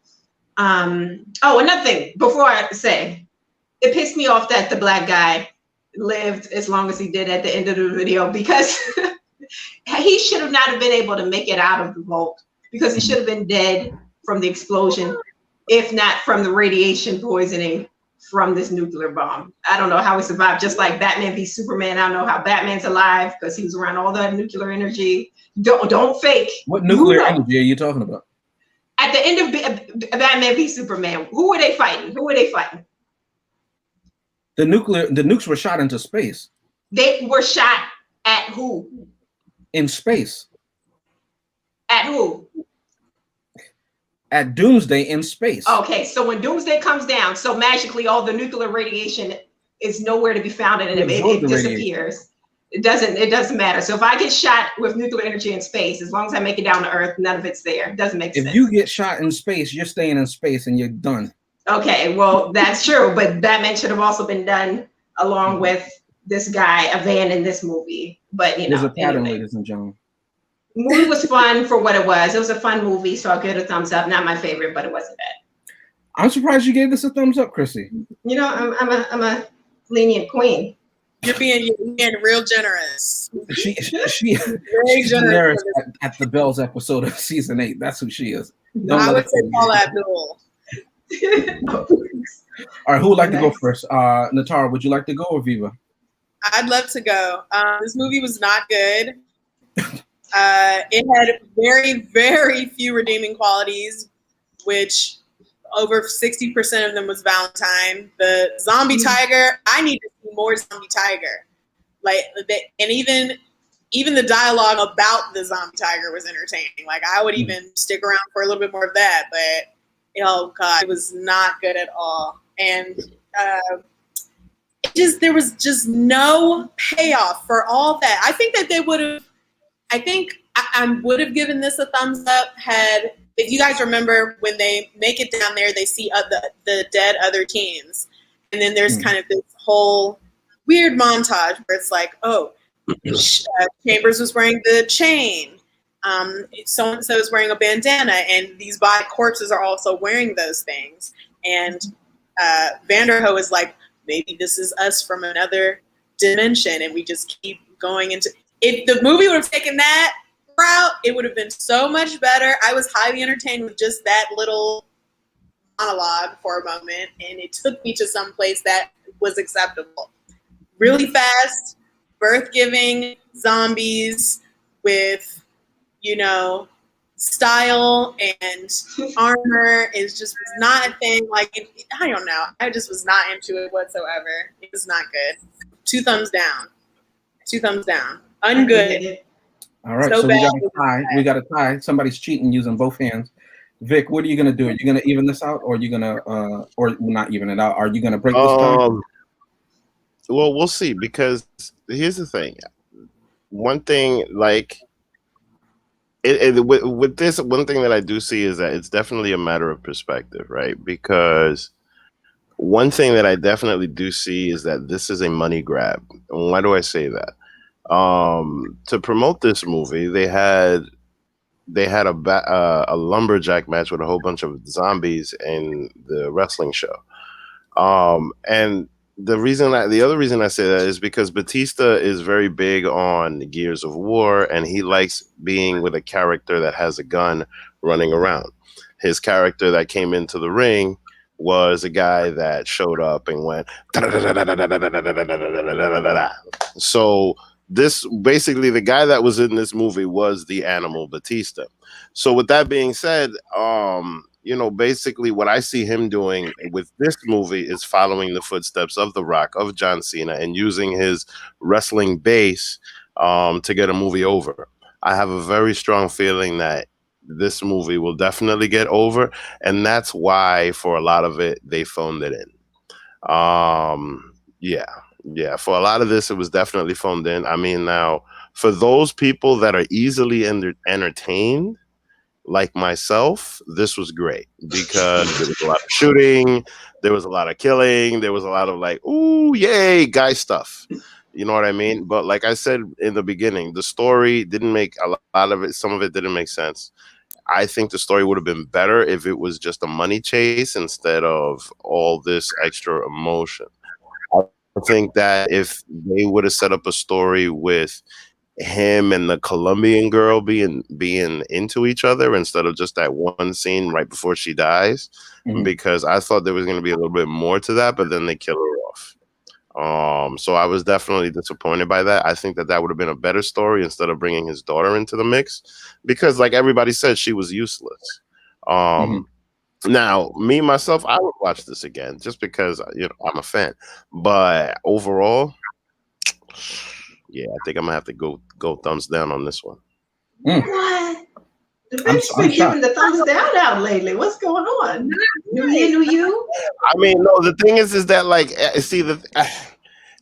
Speaker 3: another thing before I say, it pissed me off that the black guy lived as long as he did at the end of the video, because he should have not have been able to make it out of the vault, because he should have been dead from the explosion, if not from the radiation poisoning from this nuclear bomb. I don't know how he survived. Just like Batman v Superman, I don't know how Batman's alive because he was around all that nuclear energy. Don't fake.
Speaker 1: What nuclear energy are you talking about?
Speaker 3: At the end of Batman v Superman, who were they fighting? Who were they fighting?
Speaker 1: The nukes were shot into space.
Speaker 3: They were shot at who?
Speaker 1: In space.
Speaker 3: At who?
Speaker 1: At Doomsday in space.
Speaker 3: Okay, so when Doomsday comes down, so magically all the nuclear radiation is nowhere to be found, and it disappears. It doesn't matter. So if I get shot with nuclear energy in space, as long as I make it down to Earth, none of it's there. It doesn't make sense.
Speaker 1: If you get shot in space, you're staying in space and you're done.
Speaker 3: Okay, well, that's true, but Batman should have also been done along with this guy, a van in this movie. But
Speaker 1: There's a pattern, ladies and gentlemen.
Speaker 3: Movie was fun for what it was. It was a fun movie, so I'll give it a thumbs up. Not my favorite, but it wasn't bad.
Speaker 1: I'm surprised you gave this a thumbs up, Chrissy.
Speaker 3: You know, I'm a lenient queen.
Speaker 4: You're being real generous.
Speaker 1: She's
Speaker 4: very generous
Speaker 1: at the Bells episode of season 8. That's who she is.
Speaker 4: I would say Paula Abdul.
Speaker 1: All right, who would like to go first? Natara, would you like to go, or Viva?
Speaker 4: I'd love to go. This movie was not good. It had very, very few redeeming qualities, which over 60% of them was Valentine. The zombie tiger, I need to see more zombie tiger. And even the dialogue about the zombie tiger was entertaining. Like, I would even stick around for a little bit more of that, but oh god, it was not good at all. And there was just no payoff for all that. I think that they would have. I think I would have given this a thumbs up if you guys remember when they make it down there, they see the dead other teams. And then there's kind of this whole weird montage where it's like, oh, Chambers was wearing the chain. So-and-so is wearing a bandana. And these body corpses are also wearing those things. And Vanderho is like, maybe this is us from another dimension. And we just keep going into... If the movie would have taken that route, it would have been so much better. I was highly entertained with just that little monologue for a moment, and it took me to some place that was acceptable. Really fast, birth-giving zombies with, style and armor is just was not a thing. I don't know. I just was not into it whatsoever. It was not good. 2 thumbs down. 2 thumbs down. Ungood.
Speaker 1: All right, so we got a tie. Somebody's cheating using both hands. Vic, what are you gonna do? Are you gonna even this out, or are you gonna, or not even it out? Are you gonna break this down?
Speaker 2: Well, we'll see, because here's the thing. One thing, with this, one thing that I do see is that it's definitely a matter of perspective, right? Because one thing that I definitely do see is that this is a money grab. And why do I say that? To promote this movie, they had a lumberjack match with a whole bunch of zombies in the wrestling show. And the other reason I say that is because Batista is very big on Gears of War, and he likes being with a character that has a gun running around. His character that came into the ring was a guy that showed up and went. So this basically, the guy that was in this movie was the animal Batista. So with that being said, basically what I see him doing with this movie is following the footsteps of The Rock, of John Cena, and using his wrestling base to get a movie over. I have a very strong feeling that this movie will definitely get over, and that's why for a lot of it they phoned it in. Yeah, for a lot of this, it was definitely phoned in. I mean, now, for those people that are easily entertained, like myself, this was great, because there was a lot of shooting, there was a lot of killing, there was a lot of ooh, yay, guy stuff. You know what I mean? But like I said in the beginning, the story didn't make a lot of it. Some of it didn't make sense. I think the story would have been better if it was just a money chase instead of all this extra emotion. I think that if they would have set up a story with him and the Colombian girl being into each other instead of just that one scene right before she dies, because I thought there was going to be a little bit more to that, but then they kill her off. So I was definitely disappointed by that. I think that would have been a better story instead of bringing his daughter into the mix, because like everybody said, she was useless. Now, me myself, I would watch this again just because I'm a fan. But overall, yeah, I think I'm gonna have to go thumbs down on this one.
Speaker 3: What? The Vic's been giving the thumbs down out lately. What's going on? New year, new you?
Speaker 2: I mean, no. The thing is that like, see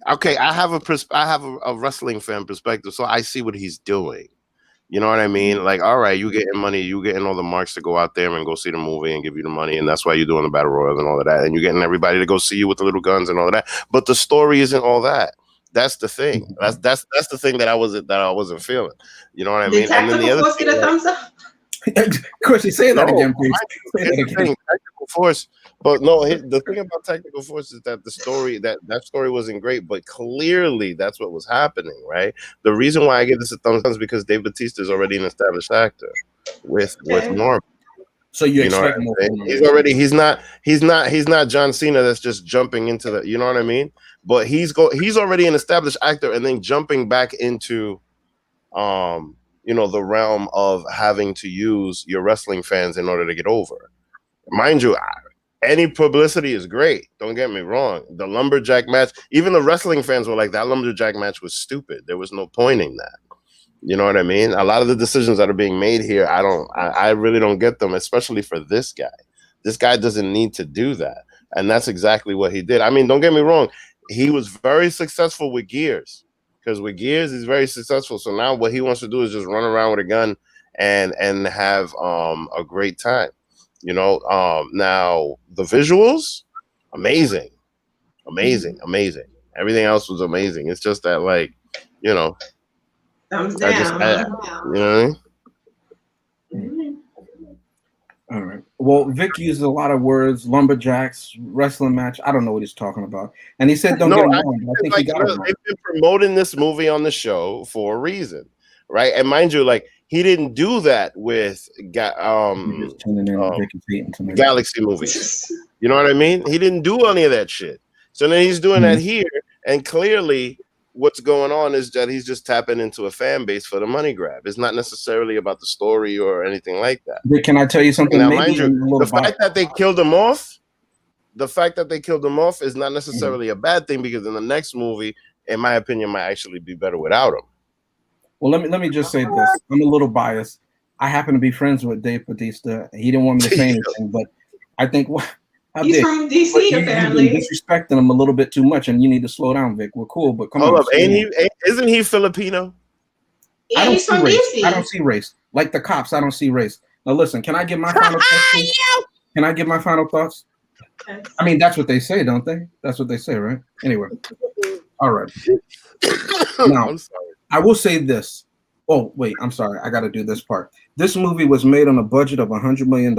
Speaker 2: okay, I have a wrestling fan perspective, so I see what he's doing. You know what I mean? Like, all right, you getting money, you getting all the marks to go out there and go see the movie and give you the money, and that's why you're doing the battle royals and all of that, and you're getting everybody to go see you with the little guns and all of that. But the story isn't all that. That's the thing. That's the thing that I wasn't feeling. You know what I mean?
Speaker 3: Did Tactical Force get a thumbs up?
Speaker 1: Chrissy, say that again, please. Say that again.
Speaker 2: Tactical Force, but no. The thing about Tactical Force is that the story that story wasn't great, but clearly that's what was happening, right? The reason why I give this a thumbs up is because Dave Bautista is already an established actor with Marvel.
Speaker 1: So you expect more.
Speaker 2: He's not John Cena that's just jumping into the. You know what I mean? But he's already an established actor, and then jumping back into, the realm of having to use your wrestling fans in order to get over. Mind you, any publicity is great. Don't get me wrong. The lumberjack match, even the wrestling fans were like, that lumberjack match was stupid. There was no point in that. You know what I mean? A lot of the decisions that are being made here, I really don't get them, especially for this guy. This guy doesn't need to do that. And that's exactly what he did. I mean, don't get me wrong. He was very successful with Gears. Because with Gears, he's very successful. So now what he wants to do is just run around with a gun and have a great time. Now the visuals, amazing. Everything else was amazing. It's just that, like,
Speaker 3: thumbs down.
Speaker 2: You know what I mean?
Speaker 1: All right. Well, Vic used a lot of words, lumberjacks, wrestling match. I don't know what he's talking about. And he said, don't get him wrong. I think he got it wrong.
Speaker 2: They've been promoting this movie on the show for a reason, right? And mind you, like, he didn't do that with Galaxy movies. You know what I mean? He didn't do any of that shit. So then he's doing that here, and clearly what's going on is that he's just tapping into a fan base for the money grab. It's not necessarily about the story or anything like that.
Speaker 1: Vic, can I tell you something?
Speaker 2: Now, mind you, the fact that they killed him off is not necessarily a bad thing, because in the next movie, in my opinion, might actually be better without him.
Speaker 1: Well, let me just say this. I'm a little biased. I happen to be friends with Dave Bautista. He didn't want me to say anything, but I think
Speaker 3: he's from DC, apparently.
Speaker 1: You're disrespecting him a little bit too much, and you need to slow down, Vic. We're cool, but come on.
Speaker 2: Isn't he Filipino?
Speaker 3: Yeah, he's from DC.
Speaker 1: I don't see race. Like the cops, I don't see race. Now listen, can I give my final thoughts? Can I give my final thoughts? I mean, that's what they say, don't they? That's what they say, right? Anyway. All right. Now, I'm sorry. I will say this. Oh, wait, I'm sorry. I got to do this part. This movie was made on a budget of $100 million.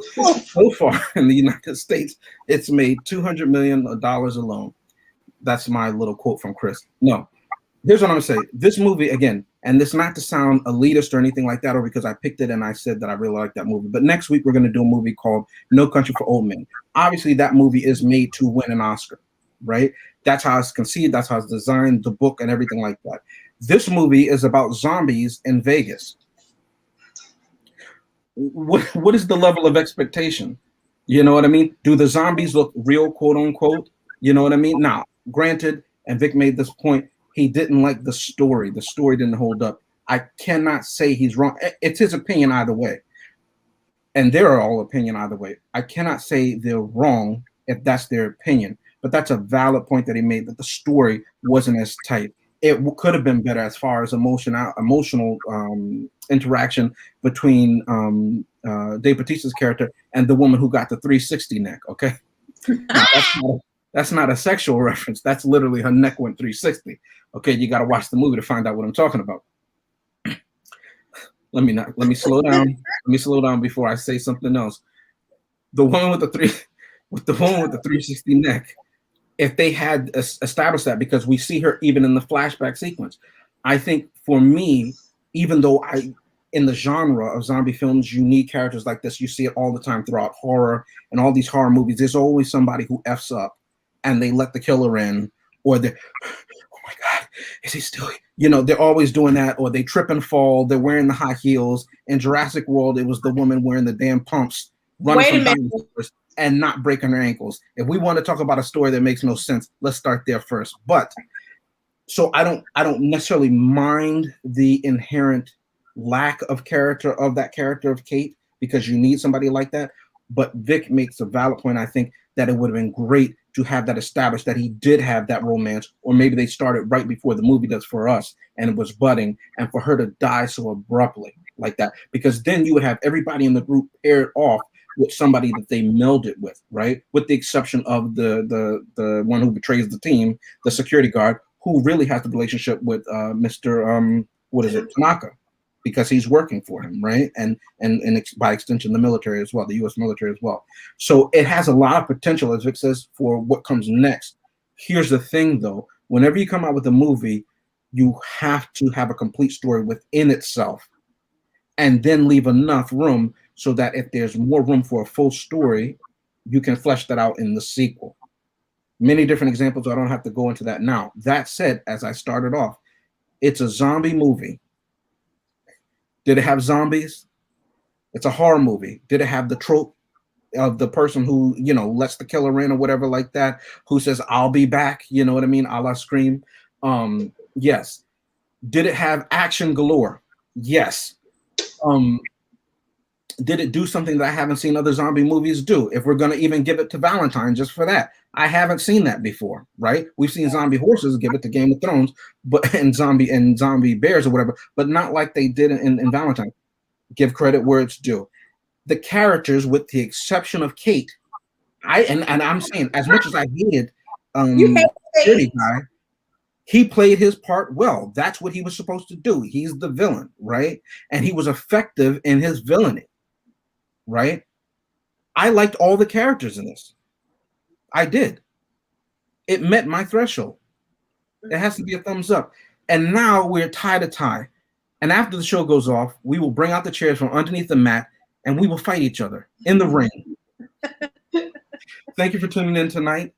Speaker 1: So far in the United States, it's made $200 million alone. That's my little quote from Chris. No, here's what I'm going to say. This movie, again, and this not to sound elitist or anything like that, or because I picked it and I said that I really like that movie, but next week we're going to do a movie called No Country for Old Men. Obviously, that movie is made to win an Oscar, right? That's how it's conceived. That's how it's designed, the book and everything like that. This movie is about zombies in Vegas. What is the level of expectation? You know what I mean? Do the zombies look real, quote unquote? You know what I mean? Now, granted, and Vic made this point, he didn't like the story. The story didn't hold up. I cannot say he's wrong. It's his opinion either way. And they're all opinion either way. I cannot say they're wrong if that's their opinion. But that's a valid point that he made, that the story wasn't as tight. It could have been better as far as emotional interaction between Dave Bautista's character and the woman who got the 360 neck. Okay, that's not a sexual reference. That's literally her neck went 360. Okay, you got to watch the movie to find out what I'm talking about. Let me slow down. Let me slow down before I say something else. The woman with the 360 neck. If they had established that, because we see her even in the flashback sequence, I think for me, even though in the genre of zombie films, you need characters like this. You see it all the time throughout horror and all these horror movies. There's always somebody who F's up and they let the killer in, or they, oh my God, is he still? You know, they're always doing that, or they trip and fall. They're wearing the high heels. In Jurassic World, it was the woman wearing the damn pumps, running from dinosaurs and not breaking her ankles. If we want to talk about a story that makes no sense, let's start there first. But so I don't necessarily mind the inherent lack of character of that character of Kate, because you need somebody like that. But Vic makes a valid point. I think that it would have been great to have that established, that he did have that romance, or maybe they started right before the movie does for us and it was budding, and for her to die so abruptly like that, because then you would have everybody in the group paired off with somebody that they melded with, right? With the exception of the one who betrays the team, the security guard, who really has the relationship with Mr. What is it, Tanaka, because he's working for him, right? And by extension, the military as well, the U.S. military as well. So it has a lot of potential, as Vic says, for what comes next. Here's the thing, though: whenever you come out with a movie, you have to have a complete story within itself, and then leave enough room so that if there's more room for a full story, you can flesh that out in the sequel. Many different examples. I don't have to go into that now. That said, as I started off, it's a zombie movie. Did it have zombies? It's a horror movie. Did it have the trope of the person who, you know, lets the killer in or whatever like that, who says, I'll be back, you know what I mean, a la Scream? Yes. Did it have action galore? Yes. Did it do something that I haven't seen other zombie movies do? If we're going to even give it to Valentine just for that. I haven't seen that before, right? We've seen zombie horses, give it to Game of Thrones, but and zombie bears or whatever, but not like they did in Valentine. Give credit where it's due. The characters, with the exception of Kate, and I'm saying, as much as I hated Security Guy, he played his part well. That's what he was supposed to do. He's the villain, right? And he was effective in his villainy, right? I liked all the characters in this. I did. It met my threshold. It has to be a thumbs up. And now we're tie to tie. And after the show goes off, we will bring out the chairs from underneath the mat and we will fight each other in the ring. Thank you for tuning in tonight.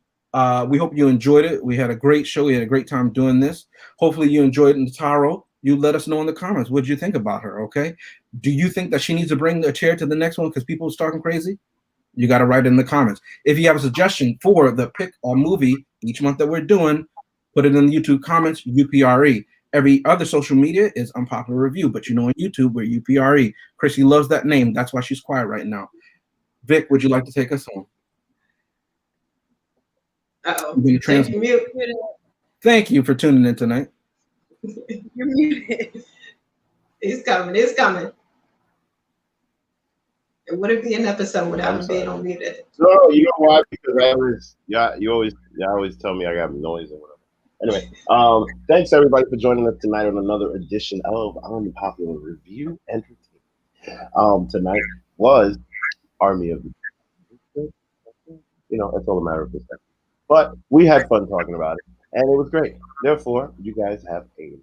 Speaker 1: We hope you enjoyed it. We had a great show. We had a great time doing this. Hopefully you enjoyed Nataro. You let us know in the comments. What did you think about her, okay? Do you think that she needs to bring a chair to the next one because people are talking crazy? You got to write it in the comments. If you have a suggestion for the pick or movie each month that we're doing, put it in the YouTube comments, UPRE. Every other social media is Unpopular Review, but you know on YouTube, we're UPRE. Chrissy loves that name. That's why she's quiet right now. Vic, would you like to take us home?
Speaker 3: Uh-oh.
Speaker 1: Thank you for tuning in tonight.
Speaker 3: You're muted. It's coming. It's coming. It wouldn't be an episode without him being unmuted.
Speaker 2: No, you know why? Because you always tell me I got noise or whatever. Anyway, thanks everybody for joining us tonight on another edition of Unpopular Review Entertainment. Tonight was Army of the, you know, that's all a matter of perspective. But we had fun talking about it, and it was great. Therefore, you guys have a